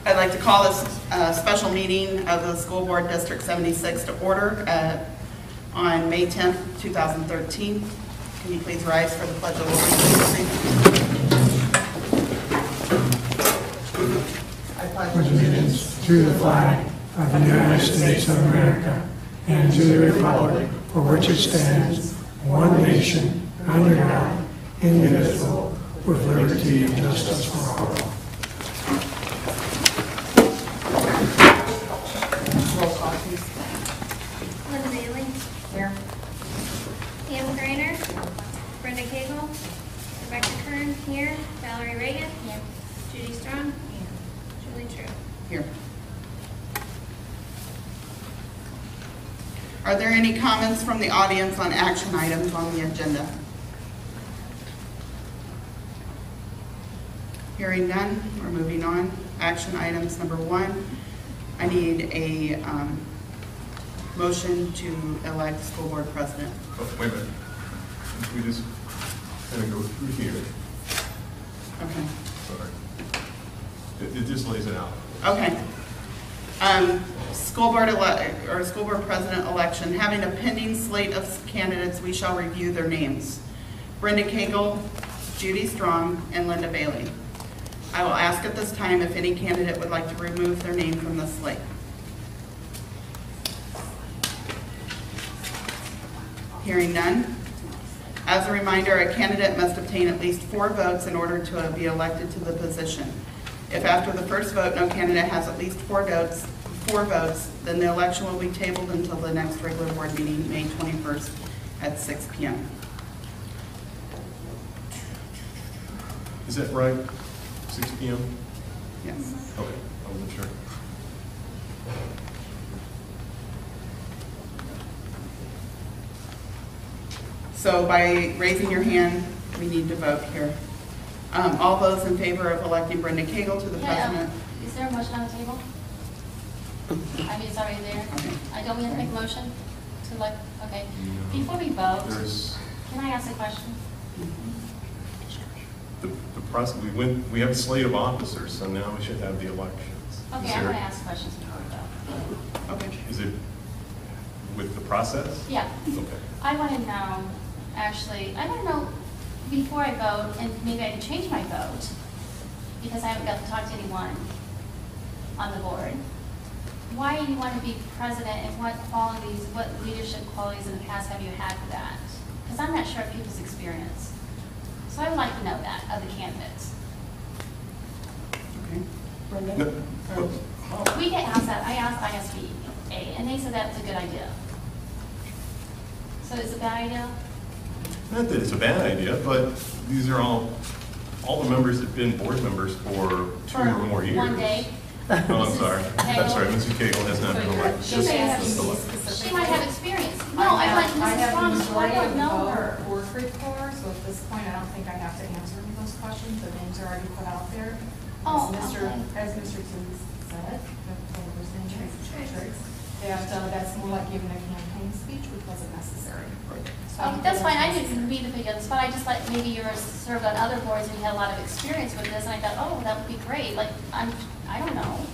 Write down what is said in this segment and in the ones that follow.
I'd like to call this special meeting of the School Board District 76 to order on May 10th, 2013. Can you please rise for the Pledge of Allegiance? I pledge allegiance to the flag of the United States of America and to the republic for which it stands, one nation, under God, indivisible, with liberty and justice for all. Roll call, please. Linda Bailey. Here. Pam Greiner. Brenda Cagle. Rebecca Kern here. Valerie Reagan. Here. Judy Strong. Here. Julie True. Here. Are there any comments from the audience on action items on the agenda? Hearing none, we're moving on. Action items number 1. I need a motion to elect school board president. Oh, wait a minute. We just kind of go through here. Okay. Sorry. It just lays it out. Okay. School board president election. Having a pending slate of candidates, we shall review their names: Brenda Cagle, Judy Strong, and Linda Bailey. I will ask at this time if any candidate would like to remove their name from the slate. Hearing none. As a reminder, a candidate must obtain at least 4 votes in order to be elected to the position. If after the first vote no candidate has at least 4 votes, then the election will be tabled until the next regular board meeting, May 21st at 6 p.m. Is that right? 6 p.m.? Yes. Okay, I wasn't sure. So by raising your hand, we need to vote here. All those in favor of electing Brenda Cagle to the president? Is there a motion on the table? I mean, it's already there. Okay. I don't have to make a motion to elect, okay. Before we vote, can I ask a question? The process, we have a slate of officers, so now we should have the elections. Okay, I'm going to ask questions before we vote. Okay. Is it with the process? Yeah. Okay. I want to know, actually, I want to know before I vote, and maybe I can change my vote, because I haven't got to talk to anyone on the board. Why do you want to be president, and what qualities, what leadership qualities in the past have you had for that? Because I'm not sure of people's experience. So I would like to know that of the candidates. Okay. Brenda? No. We get asked that. I asked ISBA, and they said that was a good idea. So it's a bad idea? Not that it's a bad idea, but these are all the members have been board members for 2 or more years. One day. Oh, I'm sorry. I'm sorry, Mrs. Cagle has not been elected. She might have experience. No, I'm like Mrs. Strong, so I don't know her. Or Creve Coeur, so at this point, I don't think I have to answer any of those questions. The names are already put out there. Oh, As Mr. Toombs said, that's more like giving a campaign speech, which wasn't necessary. So that's fine. I didn't mean to pick on this, but I just like maybe you were served on other boards and you had a lot of experience with this, and I thought, oh, that would be great. Like, I don't know.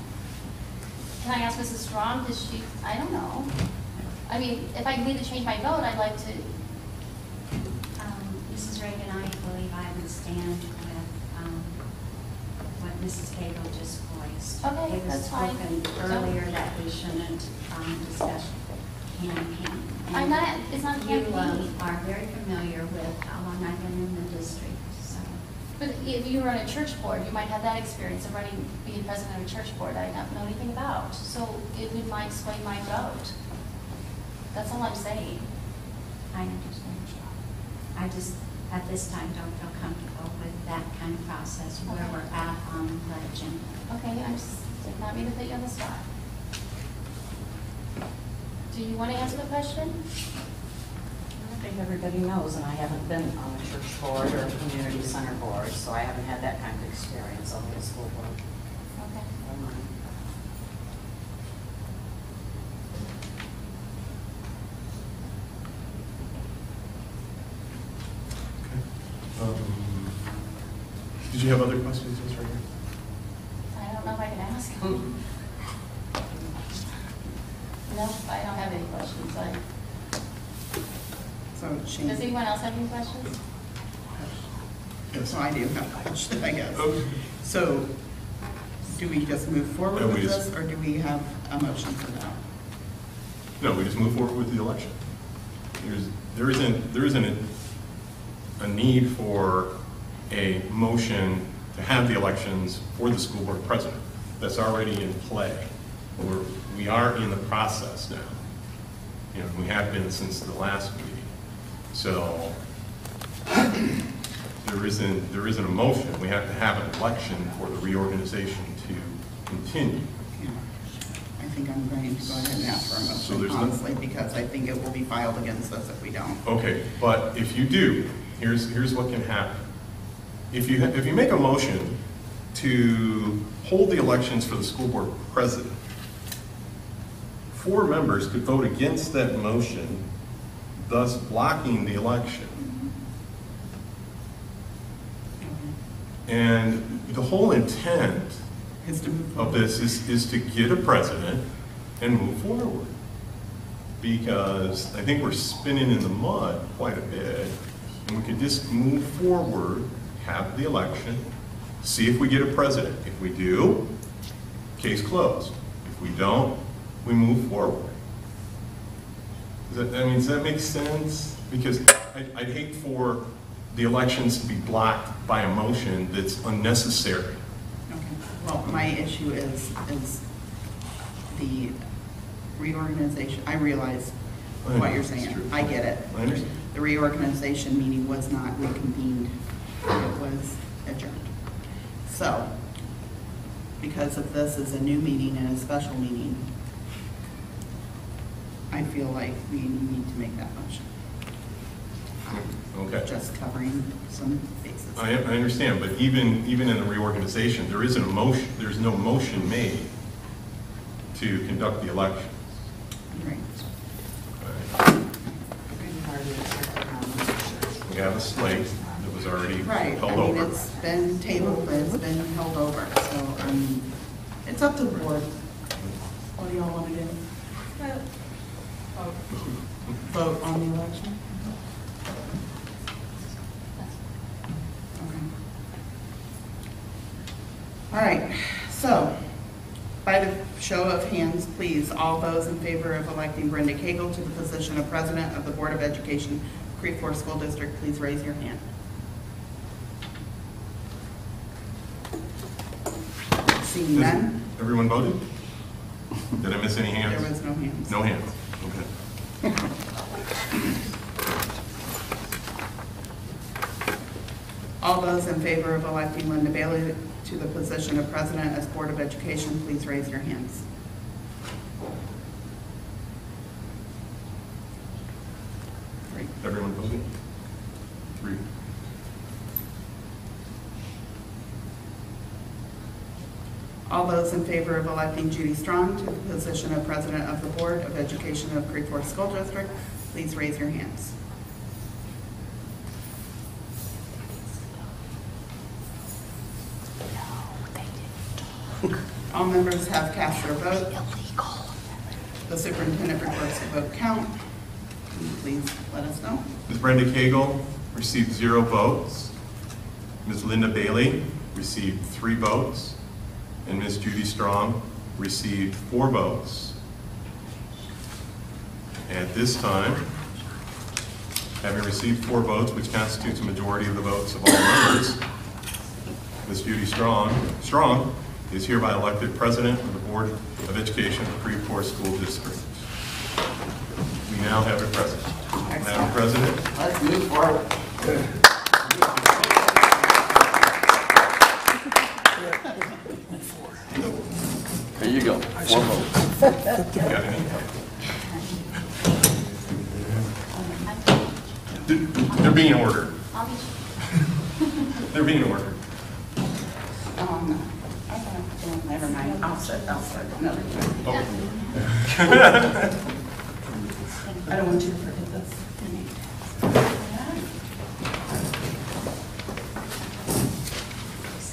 Can I ask Mrs. Strong? Does she? I don't know. I mean, if I need to change my vote, I'd like to. Mrs. Reagan, I believe I would stand with what Mrs. Cagle just voiced. Okay, it was that's fine. spoken earlier that we shouldn't discuss campaign. I'm not. It's not campaign. You are very familiar with how long I've been in the district. So. But if you were on a church board, you might have that experience of being president of a church board I don't know anything about. So it might sway my vote. That's all I'm saying. I understand. I just, at this time, don't feel comfortable with that kind of process where we're at on the agenda. Okay, I'm just not mean to put you on the spot. Do you want to answer the question? I think everybody knows, and I haven't been on a church board or a community center board, so I haven't had that kind of experience on the school board. Okay. Did you have other questions, Ms. Reagan? I don't know if I can ask him. No, I don't have any questions. So Shane. Does anyone else have any questions? So I do have a question, I guess. Okay. So do we just move forward No, we with just- this, or do we have a motion for that? No, we just move forward with the election. There isn't a need for a motion to have the elections for the school board president. That's already in play. We are in the process now. You know, we have been since the last meeting. So there isn't a motion. We have to have an election for the reorganization to continue. Yeah. I think I'm going to go ahead and ask for a So motion, there's no- honestly, because I think it will be filed against us if we don't. Okay, but if you do, here's what can happen. If you make a motion to hold the elections for the school board president, 4 members could vote against that motion, thus blocking the election. And the whole intent Is to move of forward. this is to get a president and move forward. Because I think we're spinning in the mud quite a bit, and we could just move forward, have the election, see if we get a president. If we do, case closed. If we don't, we move forward. Does that make sense? Because I'd hate for the elections to be blocked by a motion that's unnecessary. Okay. Well, my issue is the reorganization. I realize what you're It's saying. true. I get it. I understand. The reorganization meeting was not reconvened. It was adjourned. So, because of this is a new meeting and a special meeting, I feel like we need to make that motion. Okay. Just covering some bases. I understand, but even in the reorganization, there's no motion made to conduct the election. Right. We have a slate that was already Right, held I mean, over. it's been tabled, it's been held over, so, it's up to the board. What do y'all want to do? Vote on the election? Okay. All right, so, by the show of hands, please, all those in favor of electing Brenda Cagle to the position of President of the Board of Education, Creve Coeur School District, please raise your hand. Seeing none, Everyone voted? Did I miss any there hands? was no hands. No hands, okay. All those in favor of electing Linda Bailey to the position of President as Board of Education, please raise your hands. Great. Everyone voted? 3. All those in favor of electing Judy Strong to the position of President of the Board of Education of Creve Coeur School District, please raise your hands. All members have cast their vote. The superintendent reports the vote count. Can you please let us know? Ms. Brenda Cagle received 0 votes. Ms. Linda Bailey received 3 votes. And Ms. Judy Strong received 4 votes. At this time, having received 4 votes, which constitutes a majority of the votes of all members, Ms. Judy Strong is hereby elected President of the Board of Education of Creve Coeur School District. We now have a president. Madam President, Let's move forward. There you go. 4 votes. you got any? They're being ordered. I'll be, They're being ordered. Never mind, I'll start another time. Oh. I don't want you to forget this.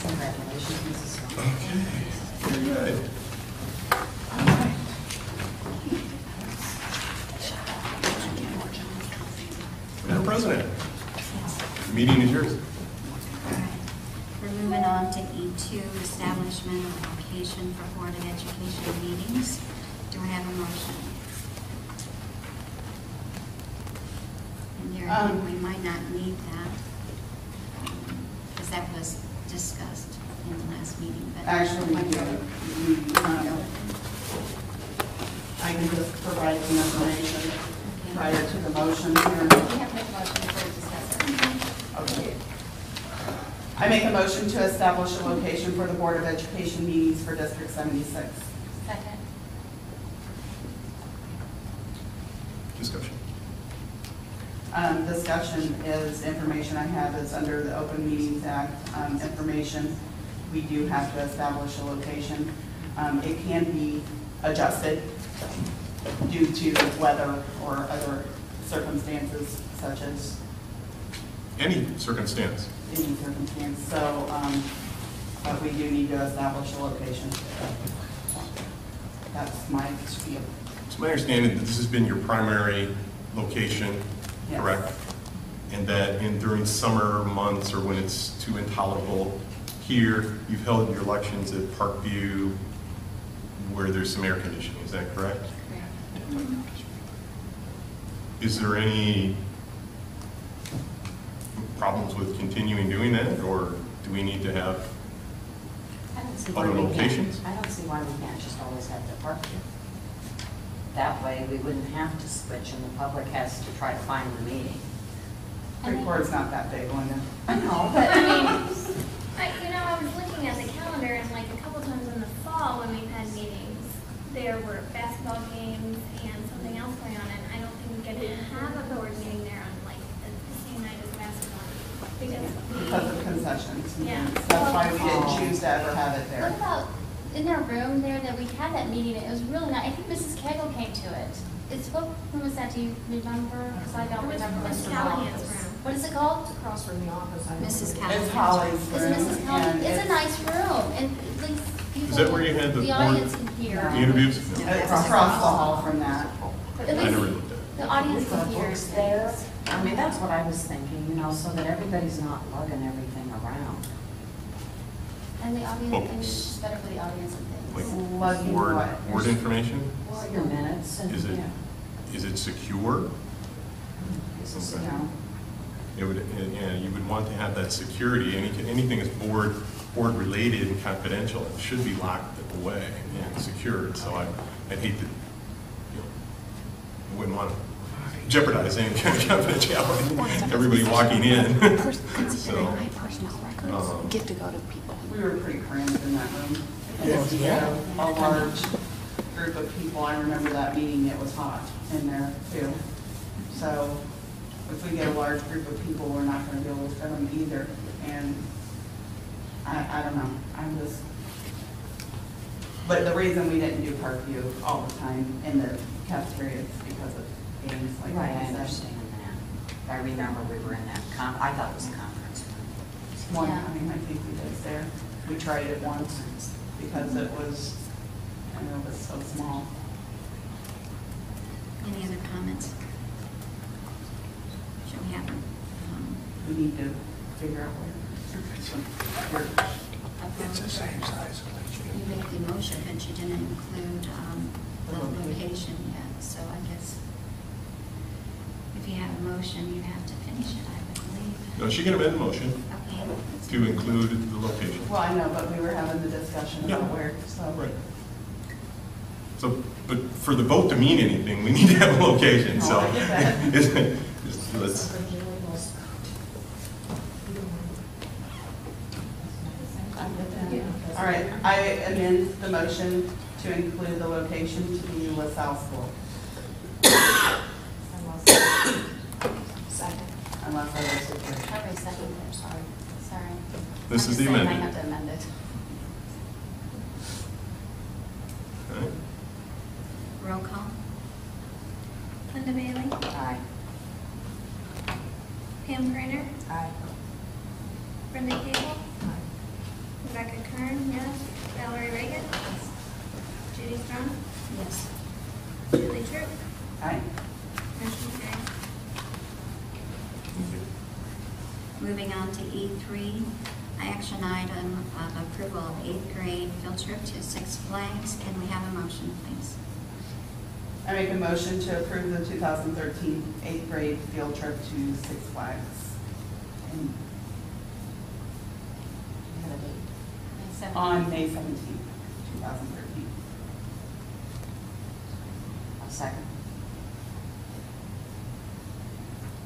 Congratulations, Mrs. Strong. Very good. Madam President, the meeting is yours. All right. We're moving on to E2, establishment of location for Board of Education meetings. Do I have a motion? And there again, we might not need that, because that was discussed in the last meeting. But Actually, we do. I can just provide some information prior to the motion here. We have to make a motion before we discuss it. Okay. I make a motion to establish a location for the Board of Education meetings for District 76. Second. Discussion. Discussion is information I have is under the Open Meetings Act information. We do have to establish a location. It can be adjusted due to weather or other circumstances such as Any circumstance. any circumstance. So, but we do need to establish a location. That's my spiel. It's my understanding that this has been your primary location, Yes. correct? And that during summer months or when it's too intolerable here, you've held your elections at Parkview where there's some air conditioning, is that correct? Is there any problems with continuing doing that, or do we need to have I don't see why other we can't- locations? I don't see why we can't just always have the park here. That way, we wouldn't have to switch, and the public has to try to find the meeting. Creve Coeur is not that big, Linda. I know, but I mean, I was looking at the calendar and like a couple times in the fall when we've had meetings, there were basketball games and something else going on, and I don't think we could have a board meeting there on like the same night as basketball. Because of concessions. Yeah. That's why we didn't choose to ever have it What there. about in our room there that we had that meeting? It was really nice. I think Mrs. Kegel came to it. When was that? Do you remember? Because I don't remember. Mrs. Callahan's Callahan's room. What is it called? Across from the office. I Mrs. It's Callahan. Holly's Is room. it Mrs. Callahan? and It's a nice room, and at least people. Is that where you had the The board- audience can hear. Yeah. The interviews? It's across the hall from that. At I never least looked at it. the audience can hear. Books there. I mean, that's what I was thinking, so that everybody's not lugging everything around. And the audience, and Books. it's better for the audience and Like things. Lugging board what? information? Or your minutes and, Is it, is it secure? You Okay. know. It would, yeah, you would want to have that security. Anything that's board related and confidential, it should be locked away and secured. So I'd hate to, I wouldn't want to jeopardize any kind of confidentiality. Everybody walking in. Considering my personal records, get to go to people. We were pretty cramped in that room. If we had a large group of people, I remember that meeting, it was hot in there too. So if we get a large group of people, we're not going to be able to fit them either. And I don't know, I'm just, but the reason we didn't do Parkview all the time in the cafeteria is because of games like right, I that. understand that. I remember we were in that, I thought it was a conference room. One Yeah. time, I think we did there. We tried it once because it was, I know it was so small. Any other comments? Should we have them? We need to figure out where. It's the same size. You made the motion, but you didn't include the location yet, so I guess if you have a motion, you have to finish it, I would believe. No, she can amend the motion Okay. to include the location. Well, I know, but we were having the discussion about Yeah. where, so. Right. So, but for the vote to mean anything, we need to have a location, so. Oh, I get that. let's- All right, I amend the motion to include the location to be LaSalle School, Second. unless I disagree. Every second there, sorry. This I'm is the just saying I amendment. have to amend it. Okay. Roll call? Linda Bailey, Aye. Pam Griner, Aye. Brenda Cable, Rebecca Kern, yes, Valerie Reagan, Judy Strong, Yes. Julie True, Aye. motion carried. Thank you. Moving on to E3, action item of approval of 8th grade field trip to Six Flags. Can we have a motion, please? I make a motion to approve the 2013 8th grade field trip to Six Flags. And on May 17th, 2013. A second.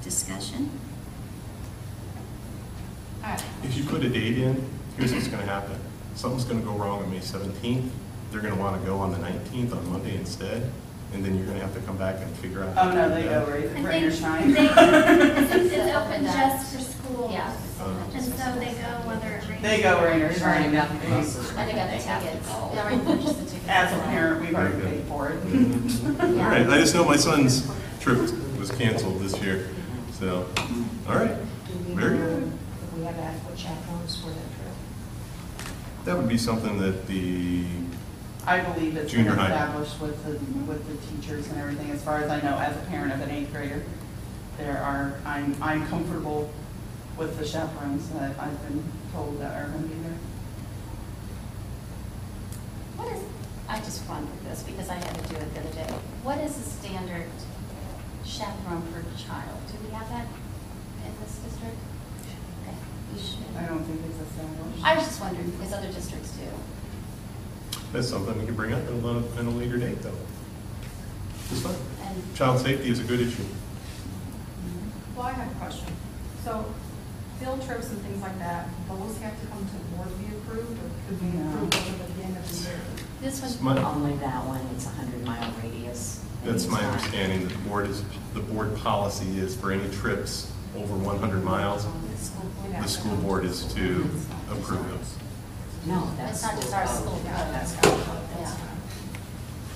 Discussion? If you put a date in, here's what's going to happen. Something's going to go wrong on May 17th. They're going to want to go on the 19th on Monday instead, and then you're going to have to come back and figure out. Oh, no, they go rain or shine. It's open just for school. Yeah. And so they go whether it rains. They go rain or We've already shine. got the buses. And they got the have to tickets. go. They already purchased the tickets. As a parent, we've already Very good. paid for it. All right, I just know my son's trip was canceled this year, so, all right, very good. If we have adequate chaperones for that trip. That would be something that the, I believe it's been Junior high. established with the teachers and everything. As far as I know, as a parent of an 8th grader, I'm comfortable with the chaperones that I've been told that are going to be there. What is, I just wondered this because I had to do it the other day. What is the standard chaperone per child? Do we have that in this district? Okay, we should. I don't think it's established. I was just wondering because other districts do. that's something we can bring up at a later date, though. It's fine. And Child safety is a good issue. Well, I have a question. So field trips and things like that, those have to come to the board to be approved, or could be approved at the end of the year? this It's one, my- Only that one, it's a 100-mile radius. That's my Anytime. understanding, that the board policy is for any trips over 100 miles, the school board is to approve those. No, that's. It's not just our school. That's Yeah.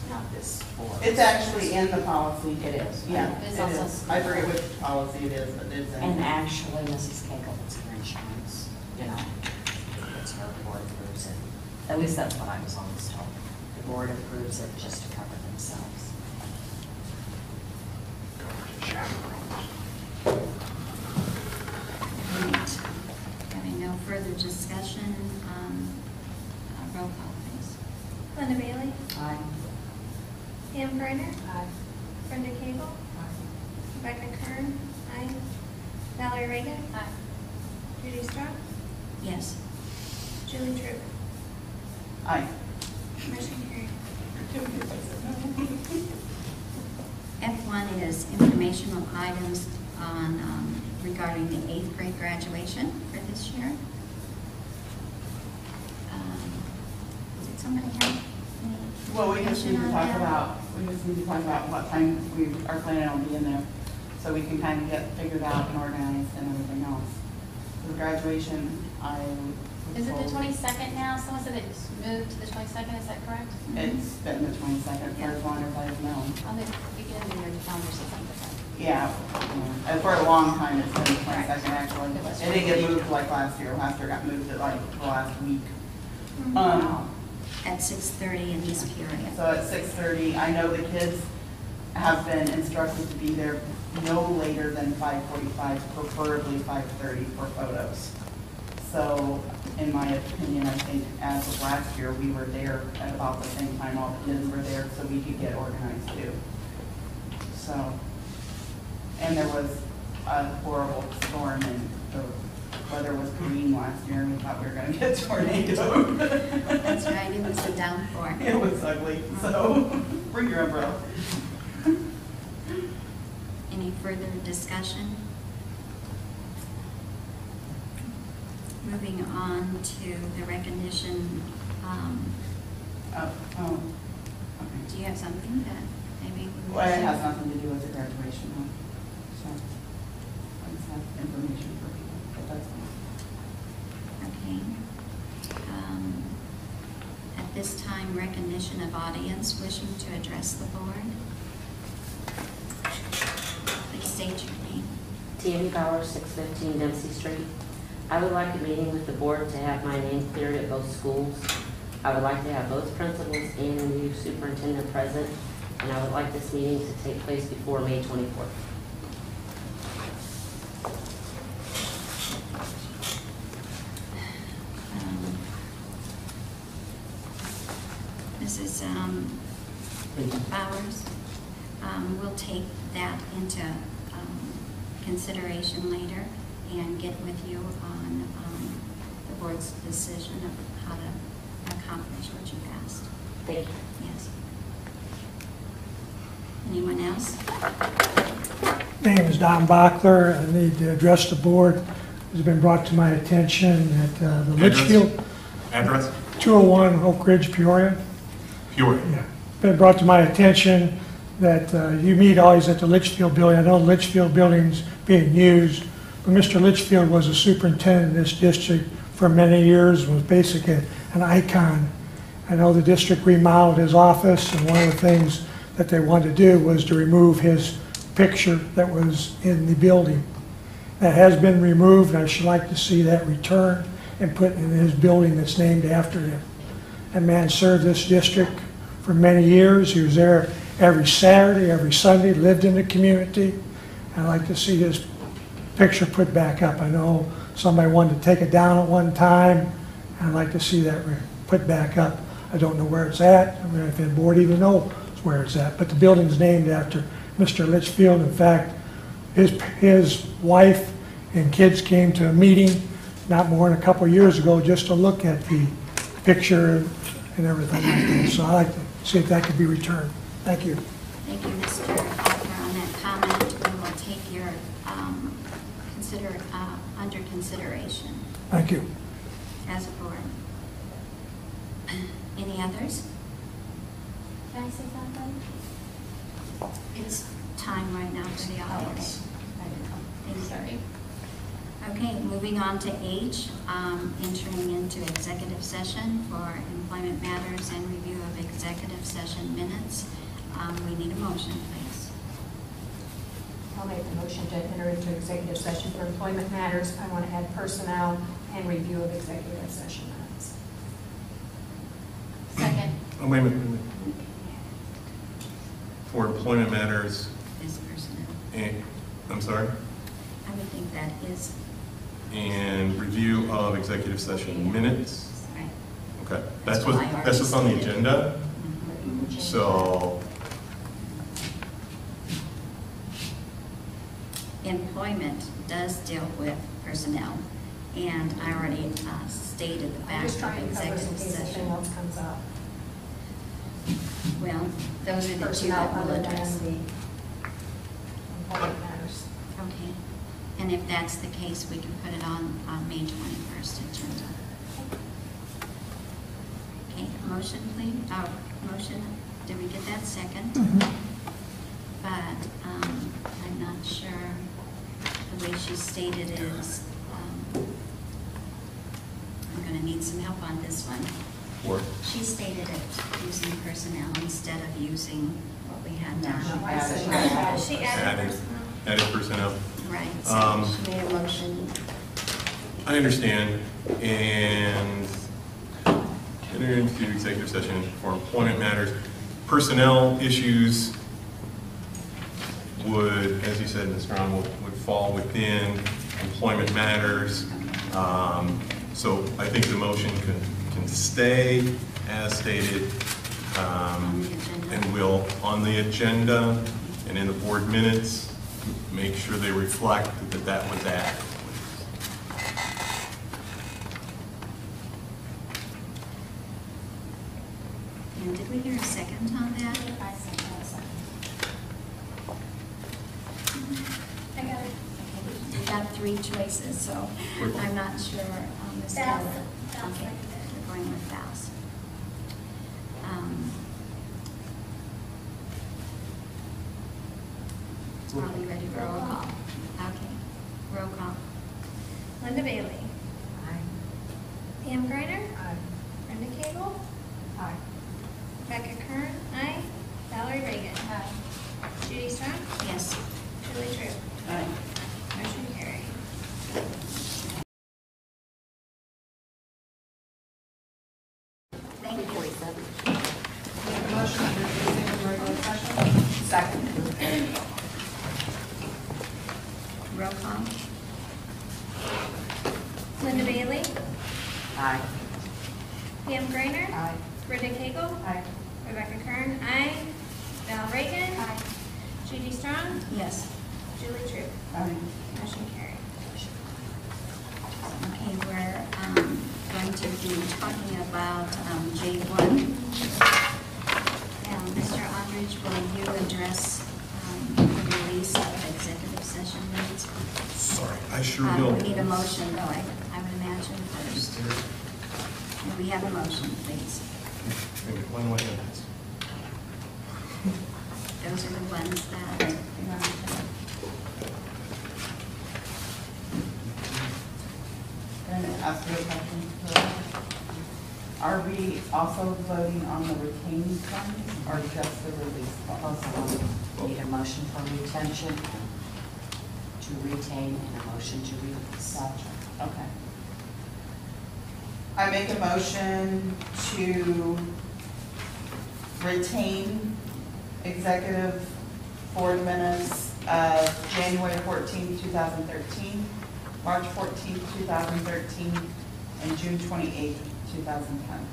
not this board. It's actually in the policy. It is. Yeah, It's it also- is. I forget which policy it is, but it's in. And actually, Mrs. Cagle, it's her insurance, you know, it's her board approves it. At least that's what I was always told. The board approves it just to cover themselves. Right. Having no further discussion, roll call, please. Linda Bailey, Aye. Pam Griner, Aye. Brenda Cagle, Rebecca Kern, aye. Valerie Reagan, Aye. Judy Strong, Yes. Julie True, Aye. motion carried. F1 is informational items on, regarding the 8th grade graduation for this year. Did somebody have any? Well, we just need to information on talk that? about what time we are planning on being there, so we can kind of get figured out and organized and everything else. For the graduation, I was Is it the told 22nd now? Someone said it's moved to the 22nd, is that correct? It's been the 22nd, for as long as I've known. On the beginning of your calendar said something different. Yeah, and for a long time, it's been the 22nd, actually. It was. It didn't get moved like last year. Last year got moved at like the last week. At 6:30 in this period. So at 6:30, I know the kids have been instructed to be there no later than 5:45, preferably 5:30 for photos. So in my opinion, I think as of last year, we were there at about the same time all the kids were there, so we could get organized too. So, and there was a horrible storm and the weather was green last year and we thought we were gonna get tornadoed. That's right, it was a downpour. It was ugly, so bring your umbrella. Any further discussion? Moving on to the recognition, Okay. do you have something that maybe? we Well, it should- has nothing to do with the graduation, no. So, I just have information for people, but that's fine. Okay. At this time, recognition of audience wishing to address the board. Please state your name. Tammy Bauer, 615 Dempsey Street. I would like a meeting with the board to have my name cleared at both schools. I would like to have both principals and the new superintendent present, and I would like this meeting to take place before May 24th. Mrs. Bowers, we'll take that into consideration later and get with you on the board's decision of how to accomplish what you've asked. Thank you. Yes. Anyone else? My name is Don Bachler. I need to address the board. It's been brought to my attention that the Litchfield, Address? 201 Oak Ridge, Peoria. Peoria. Yeah. Been brought to my attention that you meet always at the Litchfield building. I know the Litchfield building's being used, but Mr. Litchfield was a superintendent in this district for many years, was basically an icon. I know the district remodeled his office, and one of the things that they wanted to do was to remove his picture that was in the building. That has been removed, and I should like to see that returned and put in his building that's named after him. That man served this district for many years. He was there every Saturday, every Sunday, lived in the community. I'd like to see his picture put back up. I know somebody wanted to take it down at one time. I'd like to see that put back up. I don't know where it's at. I mean, if the board even knows where it's at. But the building's named after Mr. Litchfield. In fact, his wife and kids came to a meeting not more than a couple of years ago just to look at the picture and everything like that. So I'd like to see if that could be returned. Thank you. Thank you, Mr. Alper, on that comment. We will take your under consideration Thank you. as a board. Any others? Can I say something? It's time right now for the audience. Thank you. Okay, moving on to H, entering into executive session for employment matters and review of executive session minutes. We need a motion, please. I'll make the motion to enter into executive session for employment matters. I want to add personnel and review of executive session minutes. Second. Oh, wait a minute. For employment matters, Is personnel. and, I'm sorry, I would think that is and review of executive session minutes. right. Okay, that's what's on the agenda. So, Employment does deal with personnel, and I already stated the I'm just fact trying of to cover in executive case anything session. else comes up. Well, those are the two Personnel that we'll other address. than the employment matters. Okay, and if that's the case, we can put it on May 21st agenda. Okay, motion, please. Motion, did we get that second? But I'm not sure the way she stated is, I'm going to need some help on this one. or, She stated it using personnel instead of using what we had down. She added added, personnel. added personnel. Right, so Um, she made a motion. I understand, and enter into executive session for employment matters. Personnel issues would, as you said, Ms. Brown, would fall within employment matters. So I think the motion can stay as stated, On the agenda. and will, on the agenda and in the board minutes, make sure they reflect that that was added. And did we hear a second on that? I second that. I got it. Okay, we got three choices, so I'm not sure, Ms. Val. Keller. Val Okay, seconded. we're going with Val's. Are we ready for roll call? Okay, roll call. Linda Bailey. Aye. Pam Griner. Aye. Brenda Cagle. Aye. Rebecca Kern. Aye. Valerie Reagan. Aye. Judy Strong. Yes. Julie True. Aye. Motion carried. Thank Linda Bailey, Aye. Pam Griner, Aye. Brenda Cagle, Aye. Rebecca Kern, aye. Val Reagan, Judy Strong, Yes. Julie True. Aye. Motion carried. Okay, we're going to be talking about J1. Mr. Aldridge, will you address the release of executive session minutes? Sorry, I sure will. We need a motion, though, I would imagine first. May we have a motion, please? Wait, when do I have this? Those are the ones that, Can I ask you a question? Are we also voting on the retained funds or just the release funds? Also, need a motion for retention, to retain, and a motion to release. Okay. I make a motion to retain executive board minutes of January 14, 2013, March 14, 2013, and June 28, 2010,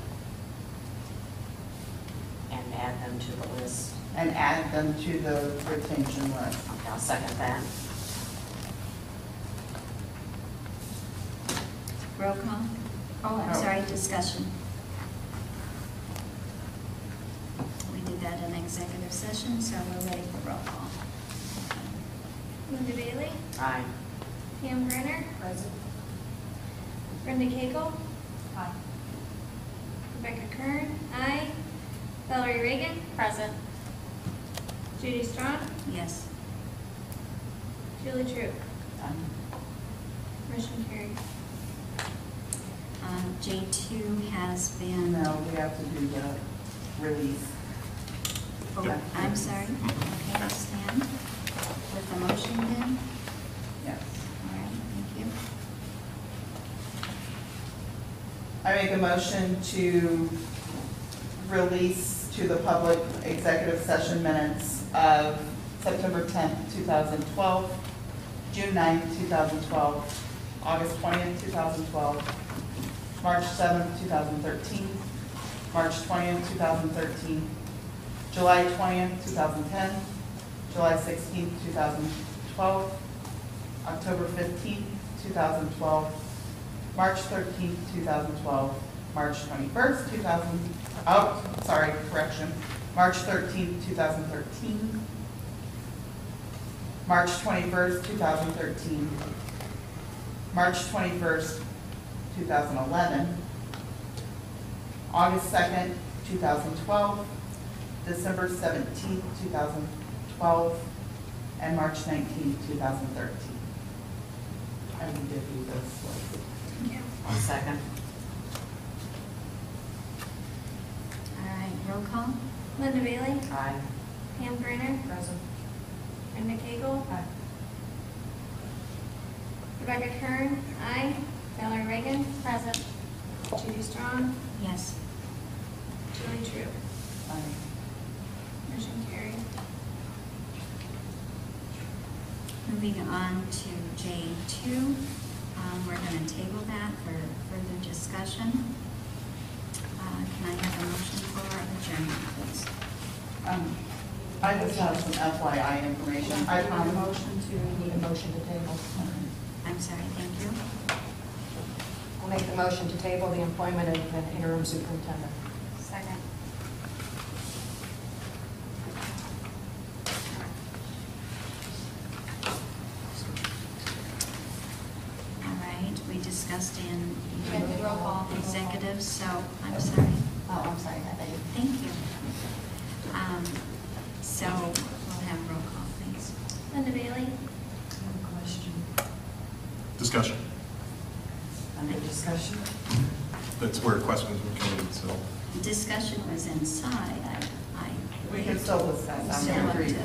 And add them to the list. and add them to the retention list. Okay, I'll second that. roll call? Oh, I'm No. sorry, discussion. We did that in executive session, so we're ready for roll call. Linda Bailey, Aye. Pam Griner, Present. Brenda Cagle, Aye. Rebecca Kern, aye. Valerie Reagan, Present. Judy Strong, Yes. Julie True. Motion carried. J2 has been, No, we have to do the release. oh, I'm sorry. Okay, I'll stand with the motion then. Yes. All right, thank you. I make a motion to release to the public executive session minutes of September 10th, 2012, June 9th, 2012, August 20th, 2012, March 7th, 2013, March 20th, 2013, July 20th, 2010, July 16th, 2012, October 15th, 2012, March 13th, 2012, March 21st, March 13th, 2013, March 21st, 2013, March 21st, 2011, August 2nd, 2012, December 17th, 2012, and March 19th, 2013. And we did do this list. I'll second. All right, roll call? Linda Bailey, Aye. Pam Griner, Present. Brenda Cagle, Aye. Rebecca Kern, aye. Valerie Reagan, Present. Judy Strong, Yes. Julie True. Aye. Motion carried. Moving on to J2, we're going to table that for further discussion. Can I have a motion for adjournment, please? I just have some FYI information. I Need a motion to table. I'm sorry, thank you. I'll make the motion to table the employment of an interim superintendent. Second. All right, we discussed in We have to roll call. executives, so I'm sorry. Oh, I'm sorry, that lady. Thank you. So we'll have roll call, please. Linda Bailey, Question. Discussion. Under discussion? That's where questions would come in, so. Discussion was inside. We can still discuss. Still I'm up agreed. to-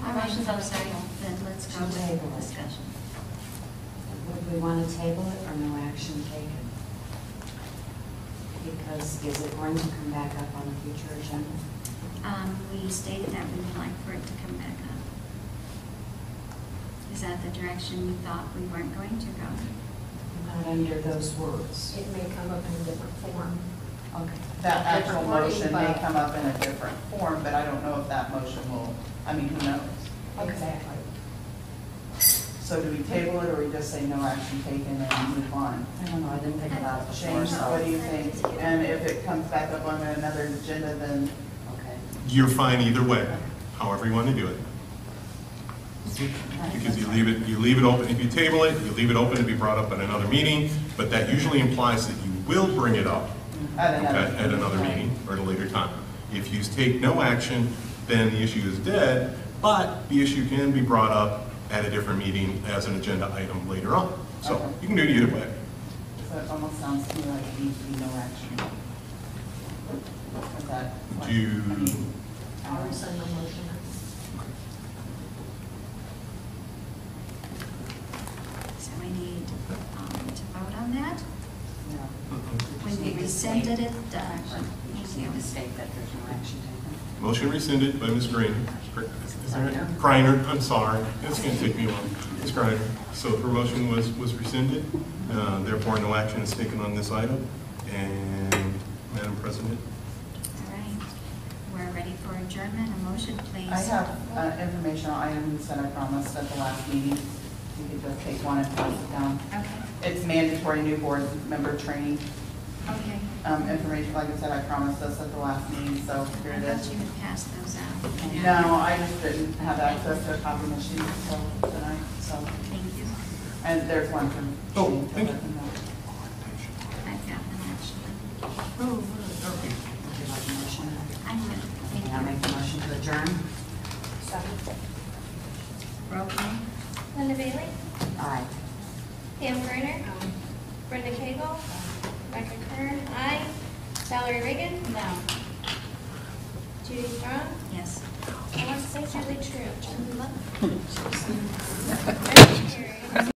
Our motion's on the Sorry, table. then let's go To with table it. discussion. Would we want to table it or no action taken? Because is it going to come back up on a future agenda? We stated that we would like for it to come back up. Is that the direction you thought we weren't going to go? Not under those words? It may come up in a different form. Okay. That actual Different wording, motion may but- come up in a different form, but I don't know if that motion will, I mean, who knows? Exactly. So do we table it, or we just say no action taken and move on? I don't know, I didn't think about it before, James, so. what do you think? And if it comes back up on another agenda, then Okay. You're fine either way, however you want to do it. Because you leave it open, if you table it, you leave it open to be brought up at another meeting, but that usually implies that you will bring it up at okay, another. at another meeting or at a later time. If you take no action, then the issue is dead, but the issue can be brought up at a different meeting as an agenda item later on. So Okay. you can do it either way. So it almost sounds to me like it needs to be no action. Is that? Do you, I mean, I'll rescind my motion. So we need to vote on that. yeah. When we rescinded it, We just need to state that there's no action taken. motion rescinded by Ms. Green. Is there any- Griner. Griner, I'm sorry, it's going to take me a while. Ms. Griner. So her motion was rescinded, therefore no action is taken on this item. And Madam President, all right. We're ready for adjournment. A motion, please. I have informational items that I promised at the last meeting. You could just take one and pass it down. Okay, It's mandatory new board member training. okay. Information, like I said, I promised this at the last meeting, so here I it thought is. you had passed those out. No, I just didn't have access to a copy machine until tonight, so. Thank you. And there's one from. Oh, Shane, thank you. to let them know. I've got them actually. Would you like a motion? I'm good. Thank May I make you. the motion to adjourn? Roll call. Linda Bailey, Aye. Pam Griner, Brenda Cagle, Rebecca Kern, aye. Valerie Reagan, No. Judy Strong, Yes. I want to say Julie True.